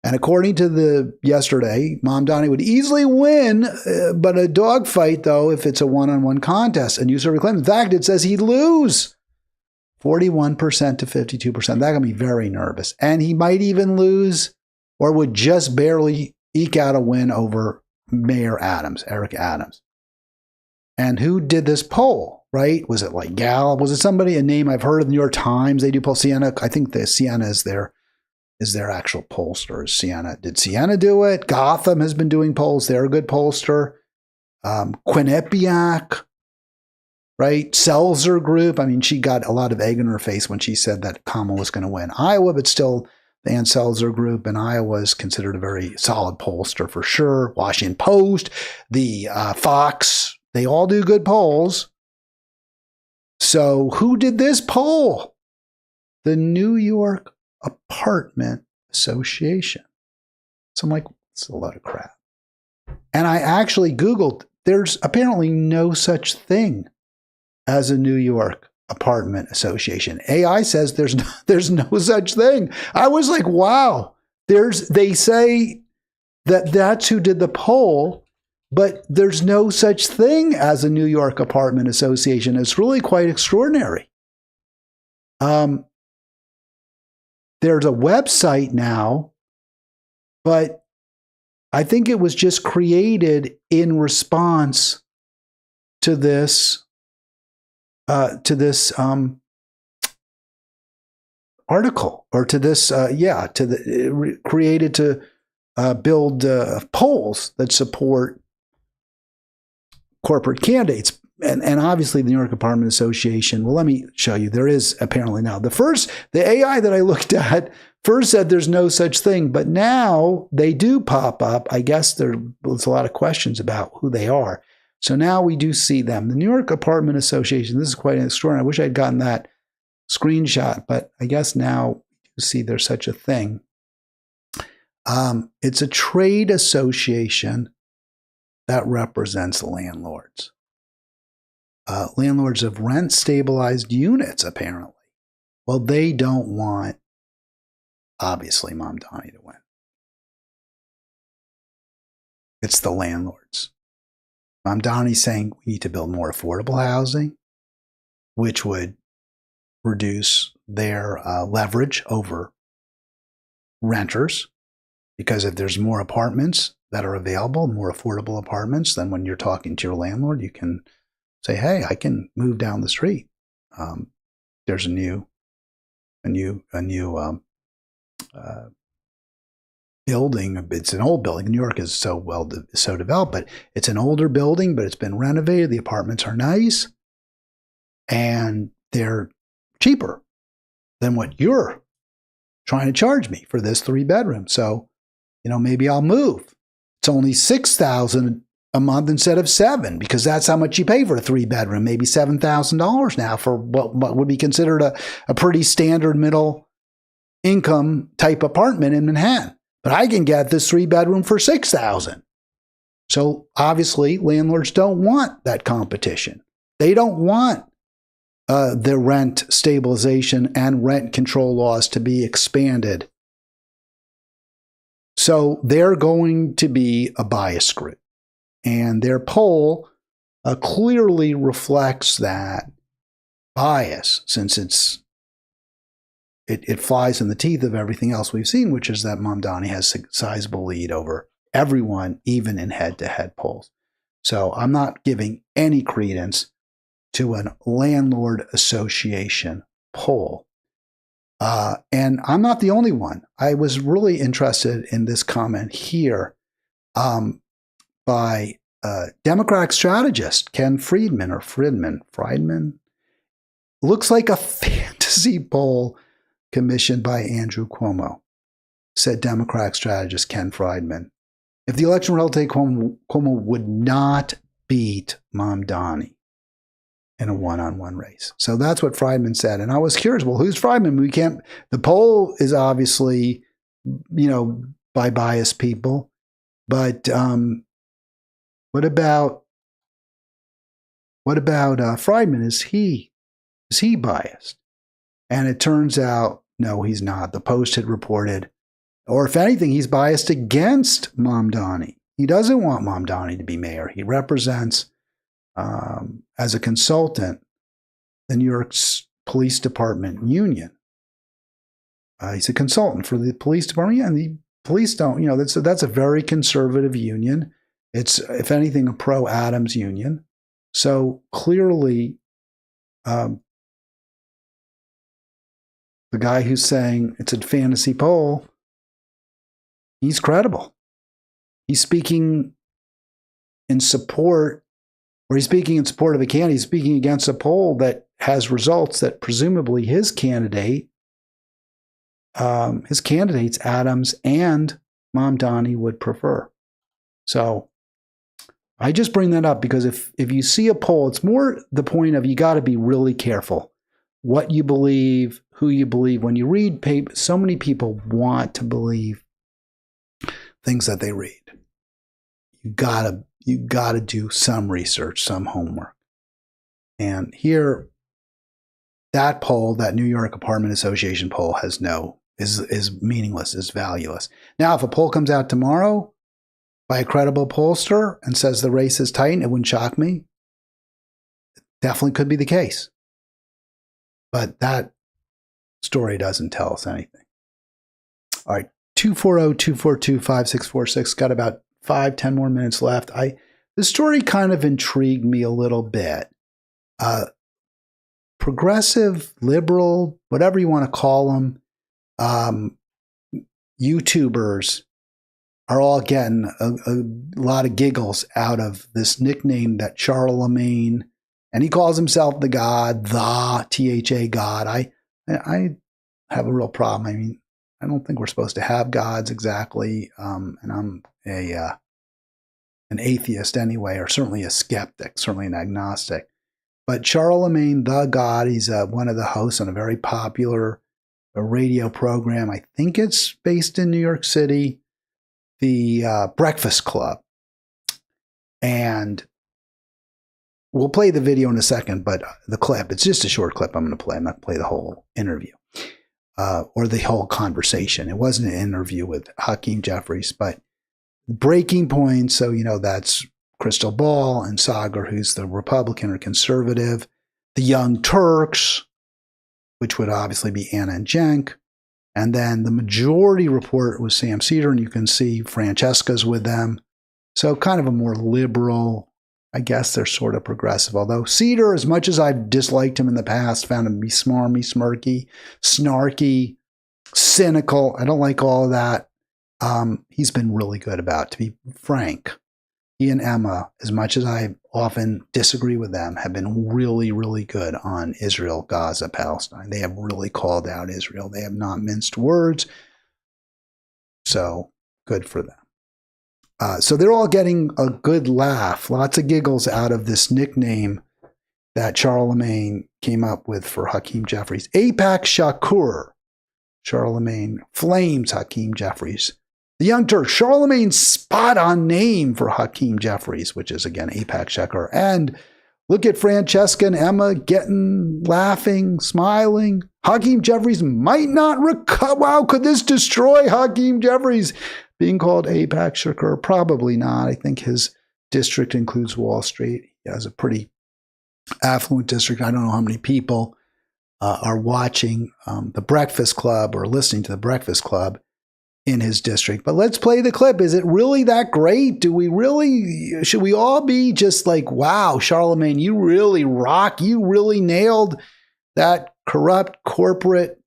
and according to yesterday, Mamdani would easily win, but a dogfight, though, if it's a one-on-one contest. And user claims, in fact, it says he'd lose 41% to 52%. That got me very nervous. And he might even lose or would just barely eke out a win over Mayor Adams, Eric Adams. And who did this poll, right? Was it like Gal? Was it somebody, a name I've heard of the New York Times? They do poll. Sienna, I think the Sienna is their actual pollster. Did Sienna do it? Gotham has been doing polls. They're a good pollster. Quinnipiac, right? Seltzer Group. I mean, she got a lot of egg in her face when she said that Kamala was going to win Iowa, but still, the Ann Seltzer Group in Iowa is considered a very solid pollster for sure. Washington Post, the Fox, they all do good polls. So who did this poll? The New York Apartment Association. So I'm like, it's a load of crap. And I actually Googled, there's apparently no such thing as a New York Apartment Association. AI says there's no such thing. I was like, wow. They say that's who did the poll, but there's no such thing as a New York Apartment Association. It's really quite extraordinary. There's a website now, but I think it was just created in response to this article, or to this created to build polls that support corporate candidates. And obviously the New York Apartment Association, well, let me show you. There is apparently now. The AI that I looked at first said there's no such thing, but now they do pop up. I guess there's a lot of questions about who they are. So now we do see them. The New York Apartment Association, this is quite extraordinary. I wish I'd gotten that screenshot, but I guess now you see there's such a thing. It's a trade association that represents landlords. Landlords of rent-stabilized units, apparently. Well, they don't want, obviously, Mamdani to win. It's the landlords. Mamdani's saying we need to build more affordable housing, which would reduce their leverage over renters. Because if there's more apartments that are available, more affordable apartments, then when you're talking to your landlord, you can say, hey, I can move down the street. There's a new building. It's an old building. New York is so developed, but it's an older building, but it's been renovated. The apartments are nice, and they're cheaper than what you're trying to charge me for this 3-bedroom. So, maybe I'll move. It's only $6,000 a month instead of $7,000, because that's how much you pay for a 3-bedroom. Maybe $7,000 now for what would be considered a pretty standard middle income type apartment in Manhattan. But I can get this 3-bedroom for $6,000. So obviously, landlords don't want that competition. They don't want the rent stabilization and rent control laws to be expanded. So they're going to be a bias group. And their poll clearly reflects that bias, since it flies in the teeth of everything else we've seen, which is that Mamdani has a sizable lead over everyone, even in head-to-head polls. So I'm not giving any credence to an landlord association poll. And I'm not the only one. I was really interested in this comment here by Democratic strategist Ken Friedman. Looks like a fantasy poll commissioned by Andrew Cuomo, said Democratic strategist Ken Friedman. If the election were held today, Cuomo would not beat Mamdani in a one-on-one race. So that's what Friedman said. And I was curious, well, who's Friedman? The poll is obviously, by biased people. But what about Friedman? Is he biased? And it turns out, no, he's not. The Post had reported, or if anything, he's biased against Mamdani. He doesn't want Mamdani to be mayor. He represents, as a consultant, the New York Police Department union. He's a consultant for the police department, and the police don't, that's a very conservative union. It's, if anything, a pro-Adams union. So clearly, the guy who's saying it's a fantasy poll, he's credible. He's speaking in support, or he's speaking in support of a candidate. He's speaking against a poll that has results that presumably his candidates, Adams and Mamdani, would prefer. So I just bring that up because if you see a poll, it's more the point of you got to be really careful what you believe, who you believe. When you read paper, so many people want to believe things that they read. You gotta do some research, some homework. And here, that poll, that New York Apartment Association poll, is meaningless, is valueless. Now, if a poll comes out tomorrow by a credible pollster and says the race is tight, it wouldn't shock me. It definitely could be the case. But that story doesn't tell us anything. All right, 240-242-5646. Got about 5-10 more minutes left. The story kind of intrigued me a little bit. Progressive, liberal, whatever you want to call them, YouTubers are all getting a lot of giggles out of this nickname that Charlemagne, and he calls himself the God, the THA God. I have a real problem. I mean, I don't think we're supposed to have gods exactly, and I'm an atheist anyway, or certainly a skeptic, certainly an agnostic. But Charlemagne the God, he's one of the hosts on a very popular radio program. I think it's based in New York City, the Breakfast Club. And we'll play the video in a second, but the clip, it's just a short clip I'm going to play. I'm not going to play the whole interview or the whole conversation. It wasn't an interview with Hakeem Jeffries, but breaking points. So, that's Crystal Ball and Sagar, who's the Republican or conservative, the Young Turks, which would obviously be Anna and Cenk. And then the majority report was Sam Cedar, and you can see Francesca's with them. So kind of a more liberal, I guess they're sort of progressive. Although Cedar, as much as I've disliked him in the past, found him to be smarmy, smirky, snarky, cynical. I don't like all of that. He's been really good about it. To be frank, he and Emma, as much as I often disagree with them, have been really, really good on Israel, Gaza, Palestine. They have really called out Israel. They have not minced words. So good for them. So they're all getting a good laugh, lots of giggles out of this nickname that Charlemagne came up with for Hakeem Jeffries. Apak Shakur. Charlemagne flames Hakeem Jeffries. The Young Turks, Charlemagne's spot-on name for Hakeem Jeffries, which is, again, Apak Shakur. And look at Francesca and Emma laughing, smiling. Hakeem Jeffries might not recover. Wow, could this destroy Hakeem Jeffries? Being called Apak Shakur? Probably not. I think his district includes Wall Street. He has a pretty affluent district. I don't know how many people are watching The Breakfast Club or listening to The Breakfast Club in his district. But let's play the clip. Is it really that great? Should we all be just like, wow, Charlemagne, you really rock. You really nailed that corrupt corporate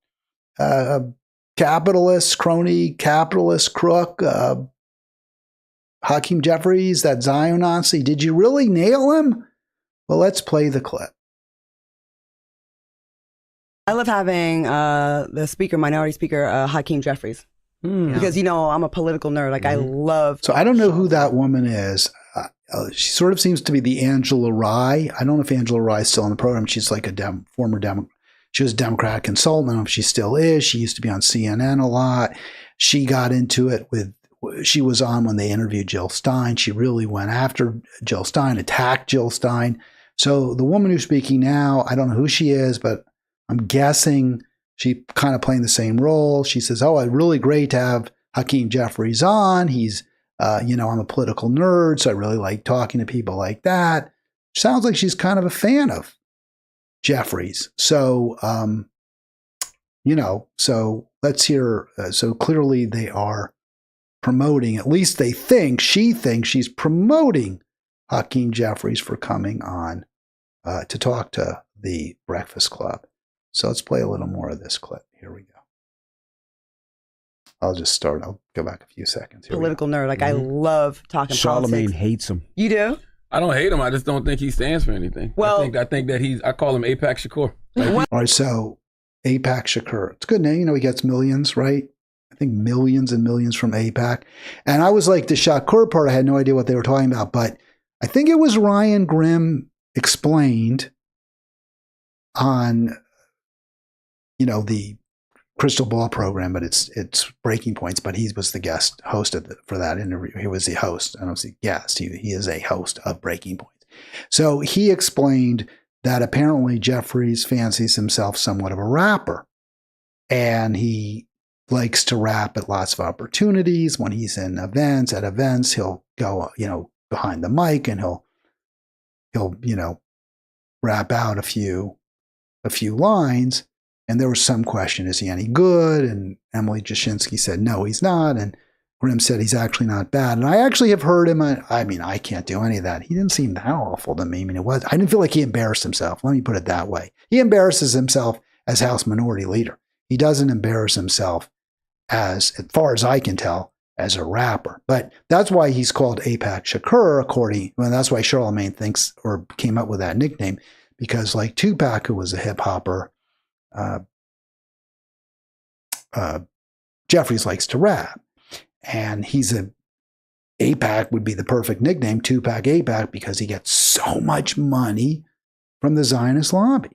capitalist, crony, capitalist crook, Hakeem Jeffries, that Zion Nazi. Did you really nail him? Well, let's play the clip. I love having the minority speaker, Hakeem Jeffries. Because, I'm a political nerd. Like, I love. So I don't know who that woman is. She sort of seems to be the Angela Rye. I don't know if Angela Rye is still in the program. She's like a former Democrat. She was a Democratic consultant. I don't know if she still is. She used to be on CNN a lot. She got into it she was on when they interviewed Jill Stein. She really went after Jill Stein, attacked Jill Stein. So the woman who's speaking now, I don't know who she is, but I'm guessing she kind of playing the same role. She says, oh, it's really great to have Hakeem Jeffries on. He's, I'm a political nerd, so I really like talking to people like that. Sounds like she's kind of a fan of Jeffries. So, so let's hear. So clearly they are promoting, at least she thinks she's promoting Hakeem Jeffries for coming on to talk to the Breakfast Club. So let's play a little more of this clip. Here we go. I'll just start. I'll go back a few seconds. Political nerd. Like, I love talking Charlemagne politics. hates him. You do? I don't hate him. I just don't think he stands for anything. Well, I think that I call him Apak Shakur. All right, so Apak Shakur. It's a good name. He gets millions, right? I think millions and millions from AIPAC. And I was like, the Shakur part, I had no idea what they were talking about. But I think it was Ryan Grimm explained on the Crystal Ball program, but it's Breaking Points, but he was the guest host for that interview. He was the host. I don't say guest. He is a host of Breaking Points. So he explained that apparently Jeffries fancies himself somewhat of a rapper, and he likes to rap at lots of opportunities. When he's in events, he'll go, behind the mic and he'll rap out a few lines. And there was some question, is he any good? And Emily Jashinsky said, no, he's not. And Grimm said he's actually not bad. And I actually have heard him. I can't do any of that. He didn't seem that awful to me. I didn't feel like he embarrassed himself. Let me put it that way. He embarrasses himself as House Minority Leader. He doesn't embarrass himself as far as I can tell, as a rapper. But that's why he's called AIPAC Shakur, that's why Charlemagne thinks or came up with that nickname, because like Tupac, who was a hip hopper, Jeffries likes to rap. And AIPAC would be the perfect nickname, Tupac AIPAC, because he gets so much money from the Zionist lobby.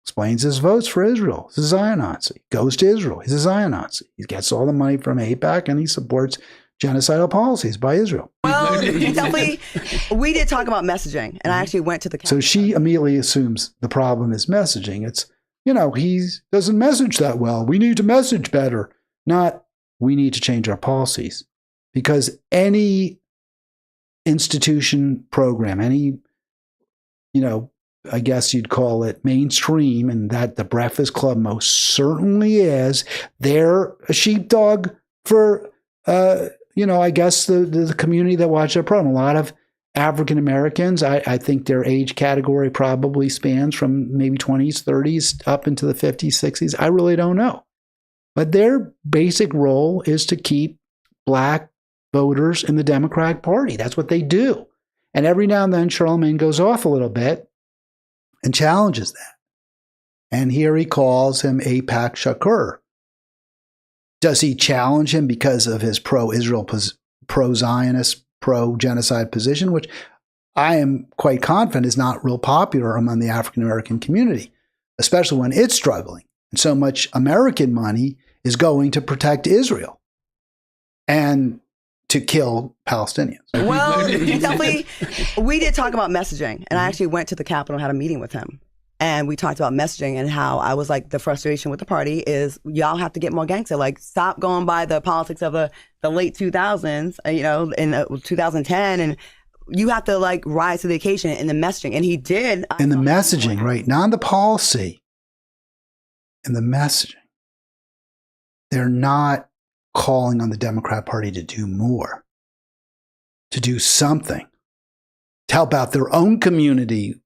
Explains his votes for Israel. He's a Zion-Nazi. Goes to Israel. He's a Zion-Nazi. He gets all the money from AIPAC and he supports genocidal policies by Israel. Well, definitely, we did talk about messaging, and I actually went to the. So she immediately assumes the problem is messaging. It's, he doesn't message that well. We need to message better. Not, we need to change our policies. Because any institution, program, any, I guess you'd call it mainstream, and that the Breakfast Club most certainly is, they're a sheepdog for, I guess the community that watch their program. A lot of African Americans, I think their age category probably spans from maybe 20s, 30s, up into the 50s, 60s. I really don't know. But their basic role is to keep Black voters in the Democratic Party. That's what they do. And every now and then, Charlemagne goes off a little bit and challenges that. And here he calls him AIPAC Shakur. Does he challenge him because of his pro-Israel, pro-Zionist, pro-genocide position, which I am quite confident is not real popular among the African-American community, especially when it's struggling. And so much American money is going to protect Israel and to kill Palestinians. Well, definitely, we did talk about messaging, and I actually went to the Capitol and had a meeting with him. And we talked about messaging and how I was like, the frustration with the party is y'all have to get more gangster. Like, stop going by the politics of the late 2000s, in 2010. And you have to like rise to the occasion in the messaging. And he did. In the messaging, right? Not the policy. In the messaging. They're not calling on the Democrat Party to do more, to do something, to help out their own community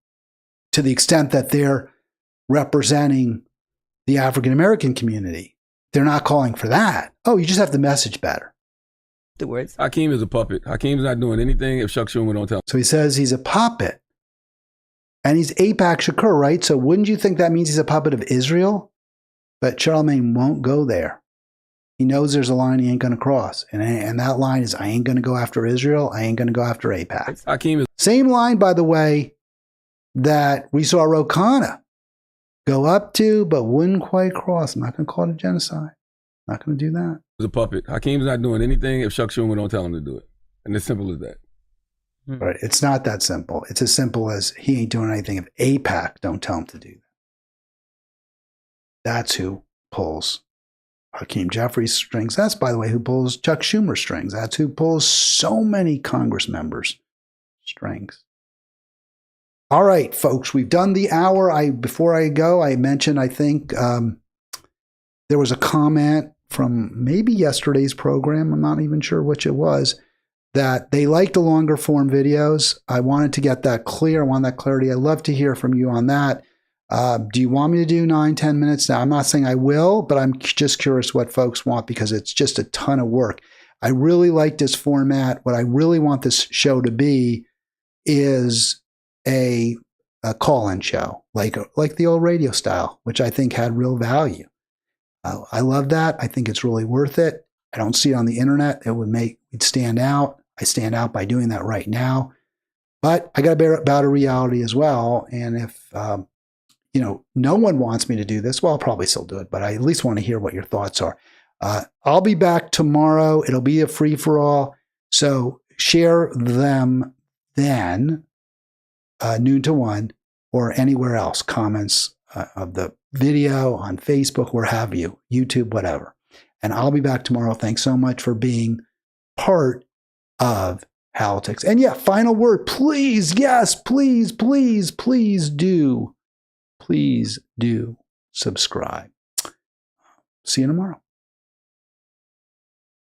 to the extent that they're representing the African American community. They're not calling for that. Oh, you just have to message better. The words. Hakeem is a puppet. Hakeem's not doing anything if Chuck Schumer don't tell him. So he says he's a puppet. And he's AIPAC Shakur, right? So wouldn't you think that means he's a puppet of Israel? But Charlemagne won't go there. He knows there's a line he ain't going to cross. And that line is, I ain't going to go after Israel. I ain't going to go after AIPAC. Hakeem is. Same line, by the way, that we saw Khanna go up to, but wouldn't quite cross. I'm not going to call it a genocide. I'm not going to do that. He's a puppet. Hakeem's not doing anything if Chuck Schumer don't tell him to do it. And it's simple as that. Right. It's not that simple. It's as simple as he ain't doing anything if AIPAC don't tell him to do that. That's who pulls Hakeem Jeffries' strings. That's, by the way, who pulls Chuck Schumer's strings. That's who pulls so many Congress members' strings. All right, folks, we've done the hour. Before I go, I mentioned, I think there was a comment from maybe yesterday's program, I'm not even sure which it was, that they like the longer form videos. I wanted to get that clear. I want that clarity. I'd love to hear from you on that. Do you want me to do 9-10 minutes now? I'm not saying I will, but I'm just curious what folks want because it's just a ton of work. I really like this format. What I really want this show to be is a call-in show, like the old radio style, which I think had real value. I love that. I think it's really worth it. I don't see it on the internet. It'd stand out. I stand out by doing that right now. But I got to bear about a reality as well. And if no one wants me to do this, well, I'll probably still do it. But I at least want to hear what your thoughts are. I'll be back tomorrow. It'll be a free-for-all. So share them then, noon to 1, or anywhere else. Comments of the video on Facebook, where have you, YouTube, whatever. And I'll be back tomorrow. Thanks so much for being part of Halitics. And yeah, final word, please, yes, please do subscribe. See you tomorrow.